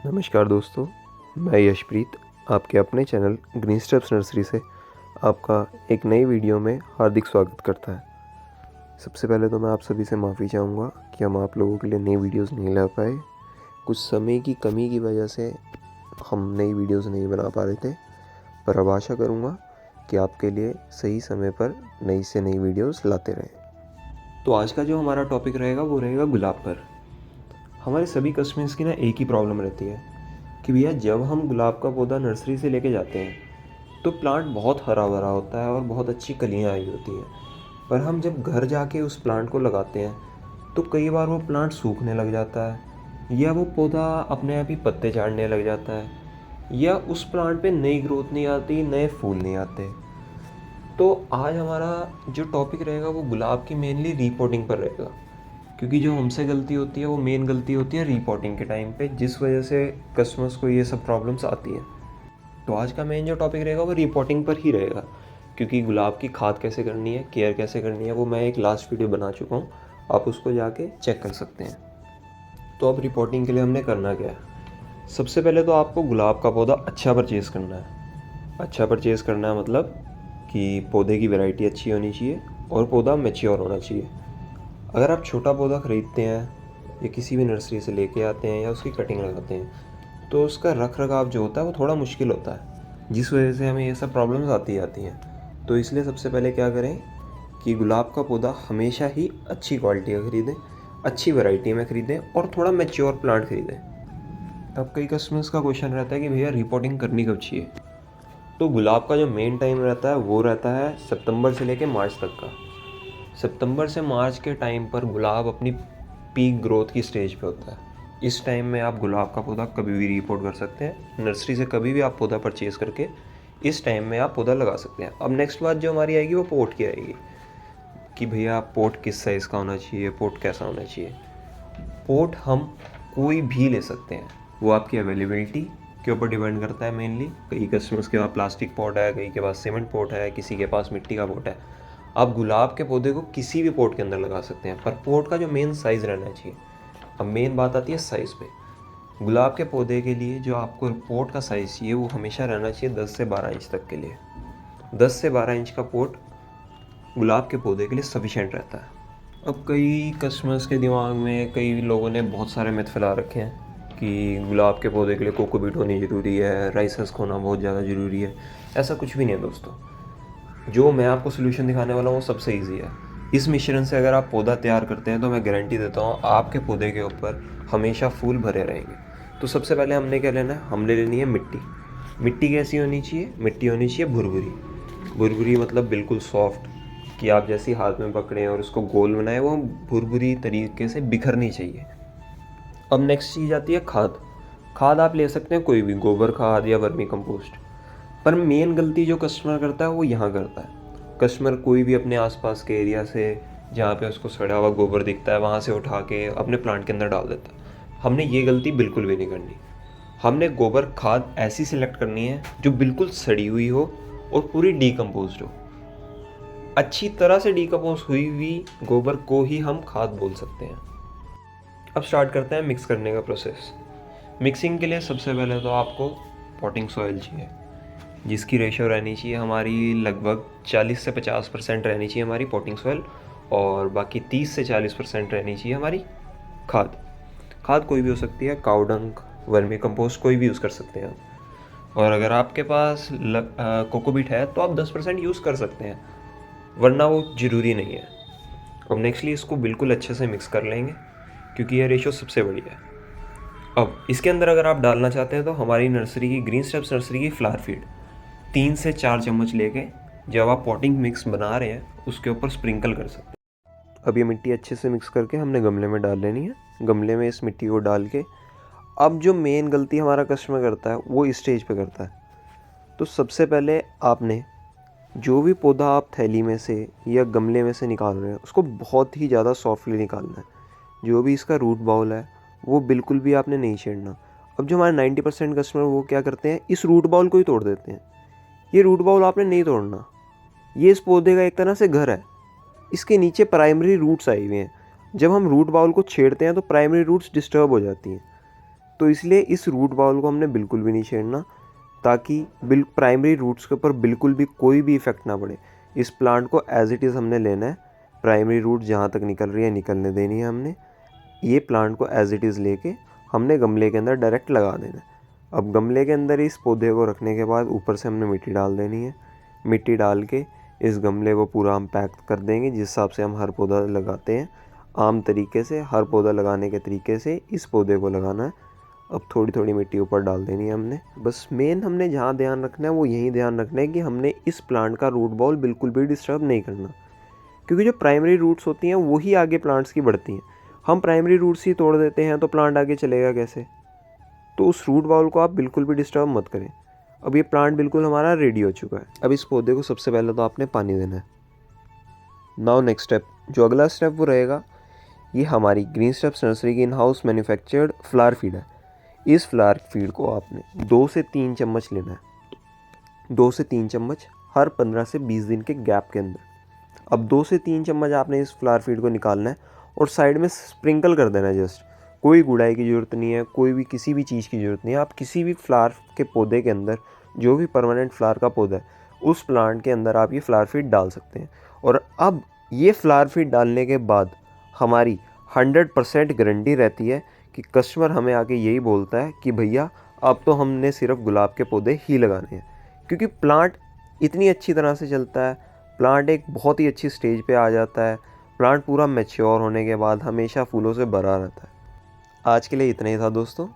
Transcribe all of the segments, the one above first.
नमस्कार दोस्तों, मैं यशप्रीत आपके अपने चैनल ग्रीन स्टेप्स नर्सरी से आपका एक नई वीडियो में हार्दिक स्वागत करता है। सबसे पहले तो मैं आप सभी से माफ़ी चाहूँगा कि हम आप लोगों के लिए नई वीडियोस नहीं ला पाए। कुछ समय की कमी की वजह से हम नई वीडियोस नहीं बना पा रहे थे, पर अब आशा करूँगा कि आपके लिए सही समय पर नई से नई वीडियोस लाते रहें। तो आज का जो हमारा टॉपिक रहेगा वो रहेगा गुलाब पर। हमारे सभी कस्टमर्स की ना एक ही प्रॉब्लम रहती है कि भैया जब हम गुलाब का पौधा नर्सरी से लेके जाते हैं तो प्लांट बहुत हरा भरा होता है और बहुत अच्छी कलियां आई होती हैं, पर हम जब घर जाके उस प्लांट को लगाते हैं तो कई बार वो प्लांट सूखने लग जाता है या वो पौधा अपने आप ही पत्ते झाड़ने लग जाता है या उस प्लांट पे नई ग्रोथ नहीं आती, नए फूल नहीं आते। तो आज हमारा जो टॉपिक रहेगा वो गुलाब की मेनली रिपोर्टिंग पर रहेगा, क्योंकि जो हमसे गलती होती है वो मेन गलती होती है रिपोर्टिंग के टाइम पे, जिस वजह से कस्टमर्स को ये सब प्रॉब्लम्स आती हैं। तो आज का मेन जो टॉपिक रहेगा वो रिपोर्टिंग पर ही रहेगा, क्योंकि गुलाब की खाद कैसे करनी है, केयर कैसे करनी है, वो मैं एक लास्ट वीडियो बना चुका हूँ, आप उसको जाके चेक कर सकते हैं। तो अब रिपोर्टिंग के लिए हमने करना क्या है। सबसे पहले तो आपको गुलाब का पौधा अच्छा परचेज़ करना है। अच्छा परचेज़ करना है मतलब कि पौधे की वैरायटी अच्छी होनी चाहिए और पौधा मैच्योर होना चाहिए। अगर आप छोटा पौधा ख़रीदते हैं या किसी भी नर्सरी से लेके आते हैं या उसकी कटिंग लगाते हैं तो उसका रख रखाव जो होता है वो थोड़ा मुश्किल होता है, जिस वजह से हमें ये सब प्रॉब्लम्स आती हैं। तो इसलिए सबसे पहले क्या करें कि गुलाब का पौधा हमेशा ही अच्छी क्वालिटी का ख़रीदें, अच्छी वैरायटी में ख़रीदें और थोड़ा मैच्योर प्लांट ख़रीदें। अब कई कस्टमर्स का क्वेश्चन रहता है कि भैया रिपोर्टिंग करनी कब चाहिए। तो गुलाब का जो मेन टाइम रहता है वो रहता है सितंबर से लेके मार्च तक का। सितंबर से मार्च के टाइम पर गुलाब अपनी पीक ग्रोथ की स्टेज पे होता है। इस टाइम में आप गुलाब का पौधा कभी भी रिपोर्ट कर सकते हैं, नर्सरी से कभी भी आप पौधा परचेज़ करके इस टाइम में आप पौधा लगा सकते हैं। अब नेक्स्ट बात जो हमारी आएगी वो पोट की आएगी कि भैया पोट किस साइज़ का होना चाहिए, पोट कैसा होना चाहिए। पोट हम कोई भी ले सकते हैं, वो आपकी अवेलेबिलिटी के ऊपर डिपेंड करता है मेनली। कई कस्टमर्स के पास प्लास्टिक पॉट है, कई के पास सीमेंट पॉट है, किसी के पास मिट्टी का पॉट है। आप गुलाब के पौधे को किसी भी पॉट के अंदर लगा सकते हैं, पर पॉट का जो मेन साइज़ रहना चाहिए। अब मेन बात आती है साइज़ पे। गुलाब के पौधे के लिए जो आपको पॉट का साइज़ चाहिए वो हमेशा रहना चाहिए 10 से 12 इंच तक के लिए। 10 से 12 इंच का पॉट गुलाब के पौधे के लिए सफिशेंट रहता है। अब कई कस्टमर्स के दिमाग में कई लोगों ने बहुत सारे मिथ फैला रखे हैं कि गुलाब के पौधे के लिए कोकोपीट होनी ज़रूरी है, राइस हस्क होना बहुत ज़्यादा ज़रूरी है। ऐसा कुछ भी नहीं है दोस्तों। जो मैं आपको सोल्यूशन दिखाने वाला हूँ वो सबसे ईजी है। इस मिश्रण से अगर आप पौधा तैयार करते हैं तो मैं गारंटी देता हूँ आपके पौधे के ऊपर हमेशा फूल भरे रहेंगे। तो सबसे पहले हमने क्या लेना है, हमने लेनी है मिट्टी। मिट्टी कैसी होनी चाहिए, मिट्टी होनी चाहिए भुरभुरी। भुरभुरी मतलब बिल्कुल सॉफ्ट, कि आप जैसे हाथ में पकड़ें और उसको गोल बनाएं, वो भुरभुरी तरीके से बिखरनी चाहिए। अब नेक्स्ट चीज़ आती है खाद। खाद आप ले सकते हैं कोई भी, गोबर खाद या वर्मी कंपोस्ट। पर मेन गलती जो कस्टमर करता है वो यहाँ करता है। कस्टमर कोई भी अपने आसपास के एरिया से जहाँ पे उसको सड़ा हुआ गोबर दिखता है वहाँ से उठा के अपने प्लांट के अंदर डाल देता है। हमने ये गलती बिल्कुल भी नहीं करनी। हमने गोबर खाद ऐसी सिलेक्ट करनी है जो बिल्कुल सड़ी हुई हो और पूरी डीकम्पोज्ड हो। अच्छी तरह से डीकम्पोज हुई हुई गोबर को ही हम खाद बोल सकते हैं। अब स्टार्ट करते हैं मिक्स करने का प्रोसेस। मिक्सिंग के लिए सबसे पहले तो आपको पॉटिंग सॉइल चाहिए, जिसकी रेशो रहनी चाहिए हमारी लगभग 40 से 50% रहनी चाहिए हमारी पॉटिंग सॉइल, और बाकी 30 से 40% रहनी चाहिए हमारी खाद। खाद कोई भी हो सकती है, काऊ डंग, वर्मी कंपोस्ट, कोई भी यूज़ कर सकते हैं आप। और अगर आपके पास कोकोपीट है तो आप 10% यूज़ कर सकते हैं, वरना वो ज़रूरी नहीं है। अब नेक्स्टली इसको बिल्कुल अच्छे से मिक्स कर लेंगे, क्योंकि यह रेशो सबसे बढ़िया है। अब इसके अंदर अगर आप डालना चाहते हैं तो हमारी नर्सरी की, ग्रीन स्टेप्स नर्सरी की फ्लावर फीड 3 से 4 चम्मच लेके जब आप पॉटिंग मिक्स बना रहे हैं उसके ऊपर स्प्रिंकल कर सकते हैं। अब ये मिट्टी अच्छे से मिक्स करके हमने गमले में डाल लेनी है। गमले में इस मिट्टी को डाल के अब जो मेन गलती हमारा कस्टमर करता है वो इस स्टेज पे करता है। तो सबसे पहले आपने जो भी पौधा आप थैली में से या गमले में से निकाल रहे हैं उसको बहुत ही ज़्यादा सॉफ्टली निकालना है। जो भी इसका रूट बाउल है वो बिल्कुल भी आपने नहीं छेड़ना। अब जो हमारे 90% कस्टमर वो क्या करते हैं, इस रूट बाउल को ही तोड़ देते हैं। ये रूट बाउल आपने नहीं तोड़ना। ये इस पौधे का एक तरह से घर है। इसके नीचे प्राइमरी रूट्स आई हुई हैं। जब हम रूट बाउल को छेड़ते हैं तो प्राइमरी रूट्स डिस्टर्ब हो जाती हैं। तो इसलिए इस रूट बाउल को हमने बिल्कुल भी नहीं छेड़ना, ताकि प्राइमरी रूट्स के ऊपर बिल्कुल भी कोई भी इफ़ेक्ट ना पड़े। इस प्लांट को एज इट इज़ हमने लेना है, प्राइमरी रूट जहाँ तक निकल रही है निकलने देनी है हमने। ये प्लांट को एज इट इज़ लेके हमने गमले के अंदर डायरेक्ट लगा देना है। अब गमले के अंदर इस पौधे को रखने के बाद ऊपर से हमने मिट्टी डाल देनी है। मिट्टी डाल के इस गमले को पूरा हम पैक कर देंगे, जिस हिसाब से हम हर पौधा लगाते हैं आम तरीके से, हर पौधा लगाने के तरीके से इस पौधे को लगाना है। अब थोड़ी थोड़ी मिट्टी ऊपर डाल देनी है हमने। बस मेन हमने जहाँ ध्यान रखना है वो यही ध्यान रखना है कि हमने इस प्लांट का रूट बॉल बिल्कुल भी डिस्टर्ब नहीं करना, क्योंकि जो प्राइमरी रूट्स होती हैं वही आगे प्लांट्स की बढ़ती हैं। हम प्राइमरी रूट्स ही तोड़ देते हैं तो प्लांट आगे चलेगा कैसे। तो उस रूट बॉल को आप बिल्कुल भी डिस्टर्ब मत करें। अब ये प्लांट बिल्कुल हमारा रेडी हो चुका है। अब इस पौधे को सबसे पहले तो आपने पानी देना है। नाउ नेक्स्ट स्टेप, जो अगला स्टेप वो रहेगा, ये हमारी ग्रीन स्टेप्स नर्सरी की in house manufactured flower feed है। इस फ्लावर फीड को आपने 2 से 3 चम्मच लेना है, 2 से 3 चम्मच हर 15 से 20 दिन के गैप के अंदर। अब 2 से 3 चम्मच आपने इस फ्लावर फीड को निकालना है और साइड में स्प्रिंकल कर देना है। जस्ट कोई गुड़ाई की ज़रूरत नहीं है, कोई भी किसी भी चीज़ की ज़रूरत नहीं है। आप किसी भी फ्लावर के पौधे के अंदर, जो भी परमानेंट फ्लावर का पौधा है उस प्लांट के अंदर आप ये फ्लावर फीड डाल सकते हैं। और अब ये फ्लावर फीड डालने के बाद हमारी 100% गारंटी रहती है कि कस्टमर हमें आके यही बोलता है कि भैया अब तो हमने सिर्फ गुलाब के पौधे ही लगाने हैं, क्योंकि प्लांट इतनी अच्छी तरह से चलता है। प्लांट एक बहुत ही अच्छी स्टेज पे आ जाता है। प्लांट पूरा मैच्योर होने के बाद हमेशा फूलों से भरा रहता है। आज के लिए इतना ही था दोस्तों।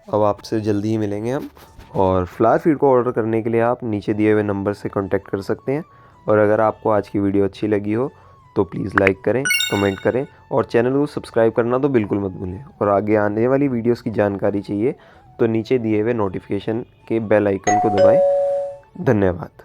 अब आपसे जल्दी ही मिलेंगे हम, और फ्लावर फीड को ऑर्डर करने के लिए आप नीचे दिए हुए नंबर से कांटेक्ट कर सकते हैं। और अगर आपको आज की वीडियो अच्छी लगी हो तो प्लीज़ लाइक करें, कमेंट करें और चैनल को सब्सक्राइब करना तो बिल्कुल मत भूलें। और आगे आने वाली वीडियोस की जानकारी चाहिए तो नीचे दिए हुए नोटिफिकेशन के बेल आइकन को दबाएं। धन्यवाद।